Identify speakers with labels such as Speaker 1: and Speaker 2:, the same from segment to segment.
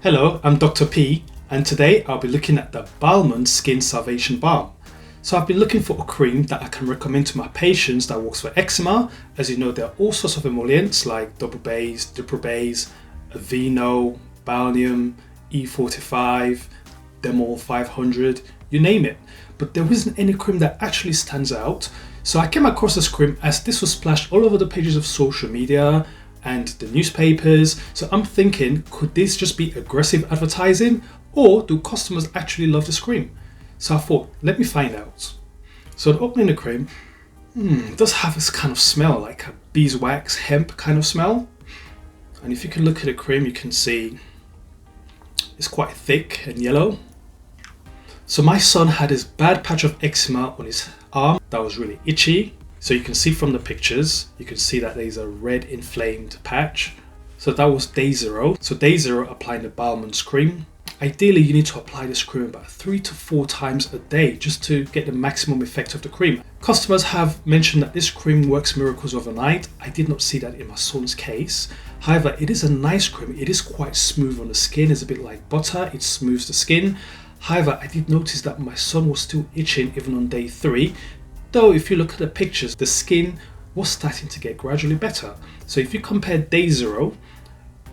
Speaker 1: Hello, I'm Dr. P, and today I'll be looking at the Balmonds Skin Salvation Balm. So I've been looking for a cream that I can recommend to my patients that works for eczema. As you know, there are all sorts of emollients like double base, triple base, Aveeno, Balneum, E45, Demol 500, you name it. But there isn't any cream that actually stands out. So I came across this cream as this was splashed all over the pages of social media and the newspapers. So I'm thinking, could this just be aggressive advertising, or do customers actually love this cream? So I thought, let me find out. So the opening the cream, it does have this kind of smell, like a beeswax hemp kind of smell. And if you can look at the cream, you can see it's quite thick and yellow. So my son had this bad patch of eczema on his arm that was really itchy. So you can see from the pictures, you can see that there's a red inflamed patch. So that was day 0. So day 0, applying the Balmonds cream. Ideally, you need to apply this cream about 3 to 4 times a day just to get the maximum effect of the cream. Customers have mentioned that this cream works miracles overnight. I did not see that in my son's case. However, it is a nice cream. It is quite smooth on the skin. It's a bit like butter. It smooths the skin. However, I did notice that my son was still itching even on day 3. Though if you look at the pictures, the skin was starting to get gradually better. So if you compare day 0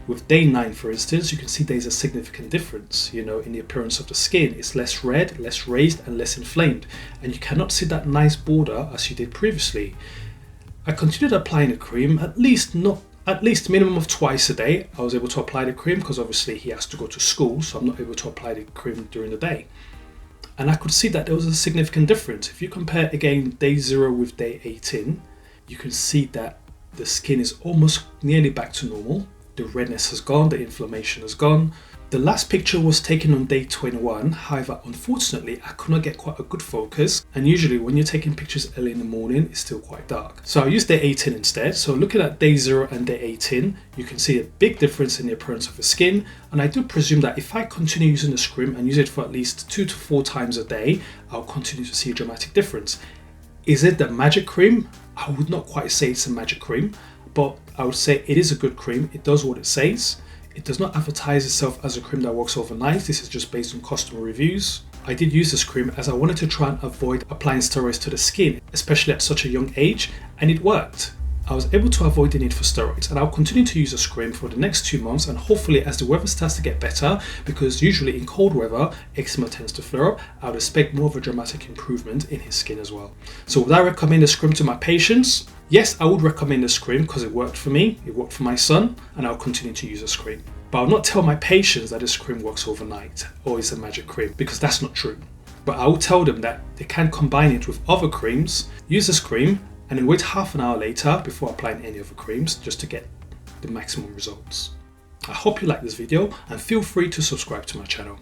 Speaker 1: with day 9, for instance, you can see there's a significant difference, in the appearance of the skin. It's less red, less raised, and less inflamed. And you cannot see that nice border as you did previously. I continued applying the cream, at least minimum of twice a day. I was able to apply the cream because obviously he has to go to school, so I'm not able to apply the cream during the day. And I could see that there was a significant difference. If you compare again day 0 with day 18, you can see that the skin is almost nearly back to normal. The redness has gone, the inflammation has gone. The last picture was taken on day 21. However, unfortunately, I could not get quite a good focus. And usually when you're taking pictures early in the morning, it's still quite dark. So I used day 18 instead. So looking at day 0 and day 18, you can see a big difference in the appearance of the skin. And I do presume that if I continue using this cream and use it for at least 2 to 4 times a day, I'll continue to see a dramatic difference. Is it the magic cream? I would not quite say it's a magic cream, but I would say it is a good cream. It does what it says. It does not advertise itself as a cream that works overnight. This is just based on customer reviews. I did use this cream as I wanted to try and avoid applying steroids to the skin, especially at such a young age, and it worked. I was able to avoid the need for steroids, and I'll continue to use this cream for the next 2 months, and hopefully as the weather starts to get better, because usually in cold weather, eczema tends to flare up, I would expect more of a dramatic improvement in his skin as well. So would I recommend this cream to my patients? Yes, I would recommend this cream because it worked for me, it worked for my son, and I'll continue to use this cream. But I'll not tell my patients that this cream works overnight or is a magic cream, because that's not true. But I will tell them that they can combine it with other creams, use this cream, and then wait half an hour later before applying any other creams just to get the maximum results. I hope you like this video and feel free to subscribe to my channel.